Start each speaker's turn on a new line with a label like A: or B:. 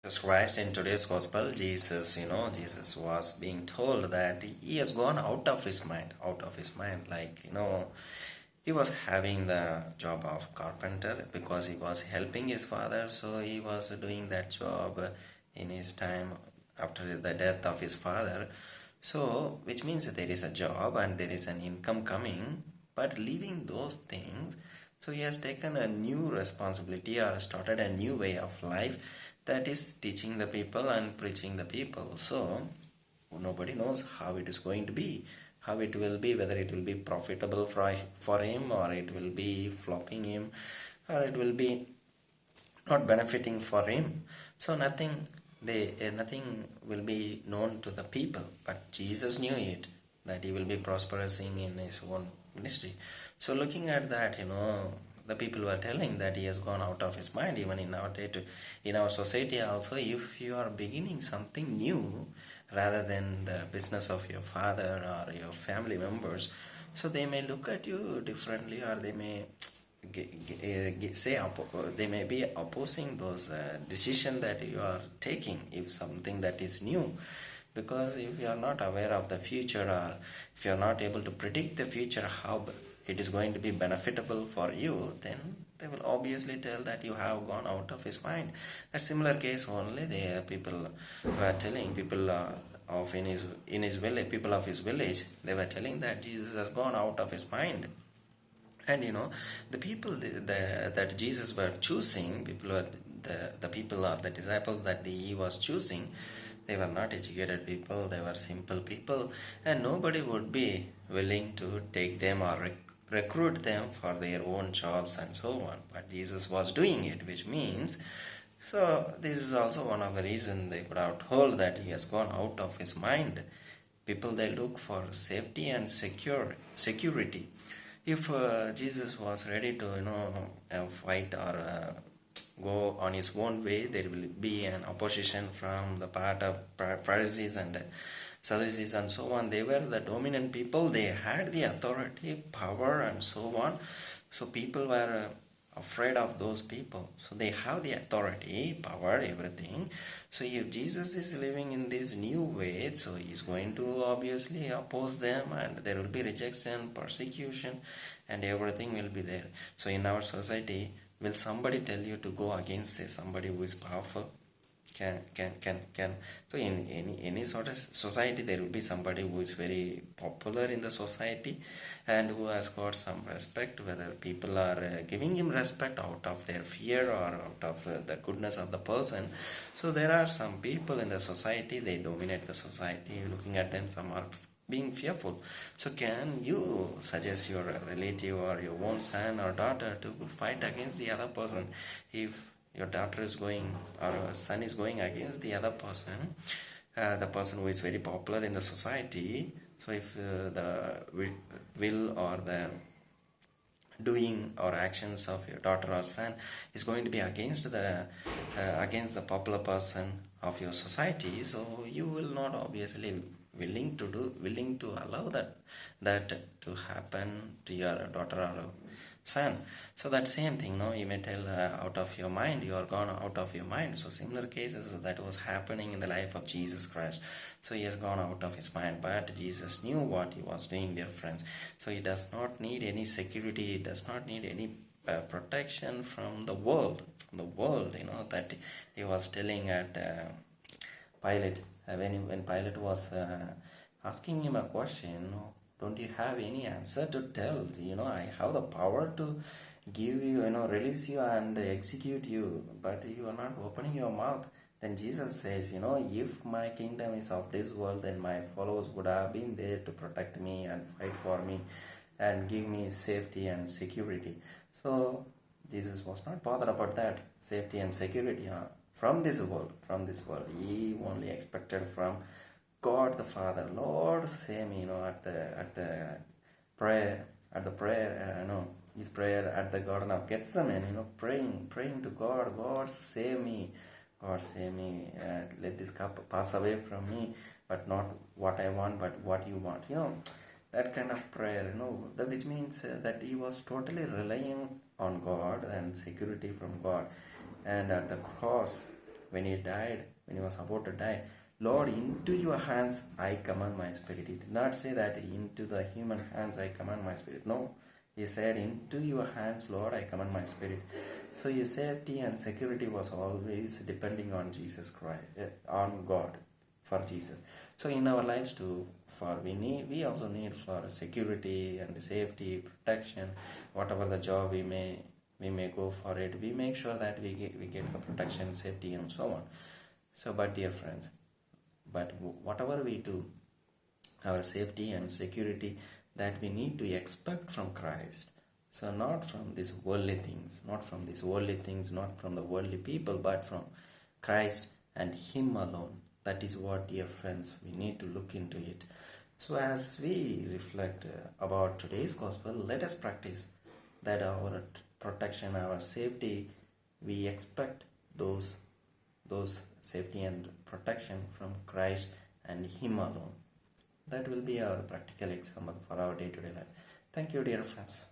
A: Jesus Christ in today's gospel, Jesus was being told that he has gone out of his mind. He was having the job of carpenter because he was helping his father, so he was doing that job in his time after the death of his father. So, which means that there is a job and there is an income coming, but leaving those things, so he has taken a new responsibility or started a new way of life, that is teaching the people and preaching the people. So nobody knows how it is going to be, how it will be, whether it will be profitable for him, or it will be flopping him, or it will be not benefiting for him. So nothing will be known to the people, but Jesus knew it, that he will be prosperous in his own ministry. So looking at that, the people were telling that he has gone out of his mind. Even in our society also, if you are beginning something new rather than the business of your father or your family members, so they may look at you differently, or they may they may be opposing those decision that you are taking, if something that is new. Because if you are not aware of the future, or if you are not able to predict the future, how it is going to be benefitable for you, then they will obviously tell that you have gone out of his mind. A similar case only, the people were telling, people of in his village, people of his village, they were telling that Jesus has gone out of his mind. And the people that Jesus were choosing, the people or the disciples that he was choosing, they were not educated people, they were simple people, and nobody would be willing to take them or recruit them for their own jobs and so on. But Jesus was doing it, which means, so this is also one of the reasons they could have told that he has gone out of his mind. People, they look for safety and security. If Jesus was ready to fight or go on his own way, there will be an opposition from the part of Pharisees and Sadducees and so on. They were the dominant people, they had the authority, power and so on. So people were afraid of those people. So they have the authority, power, everything. So if Jesus is living in this new way, so he's going to obviously oppose them, and there will be rejection, persecution, and everything will be there. So in our society, will somebody tell you to go against somebody who is powerful? Can So in any sort of society, there will be somebody who is very popular in the society and who has got some respect, whether people are giving him respect out of their fear or out of the goodness of the person. So there are some people in the society, they dominate the society. Looking at them, some are being fearful. So can you suggest your relative or your own son or daughter to fight against the other person? If your daughter is going, or son is going against the other person, the person who is very popular in the society, so if the will or the doing or actions of your daughter or son is going to be against the popular person of your society, so you will not obviously willing to allow that to happen to your daughter or son. So that same thing, no, you may tell out of your mind, you are gone out of your mind. So similar cases that was happening in the life of Jesus Christ. So he has gone out of his mind, but Jesus knew what he was doing, dear friends. So he does not need any security, he does not need any protection from the world, that he was telling at Pilate, when Pilate was asking him a question. Don't you have any answer to tell? I have the power to give you, release you and execute you, but you are not opening your mouth. Then Jesus says, if my kingdom is of this world, then my followers would have been there to protect me and fight for me and give me safety and security. So Jesus was not bothered about that safety and security from this world. He only expected from God the Father. Lord, save me, at the prayer, his prayer at the Garden of Gethsemane, praying to God, God save me, let this cup pass away from me, but not what I want, but what you want, that kind of prayer, which means that he was totally relying on God and security from God. And at the cross, when he died, when he was about to die, Lord, into your hands I commend my spirit. He did not say that into the human hands I commend my spirit. No, he said, into your hands, Lord, I commend my spirit. So his safety and security was always depending on Jesus Christ, on God, for Jesus. So in our lives too, for we also need for security and safety, protection, whatever the job we may go for it, we make sure that we get the protection, safety, and so on. So, but dear friends, but whatever we do, our safety and security, that we need to expect from Christ. So not from these worldly things, not from the worldly people, but from Christ and Him alone. That is what, dear friends, we need to look into it. So as we reflect about today's gospel, let us practice that our protection, our safety, we expect those safety and protection from Christ and Him alone. That will be our practical example for our day-to-day life. Thank you, dear friends.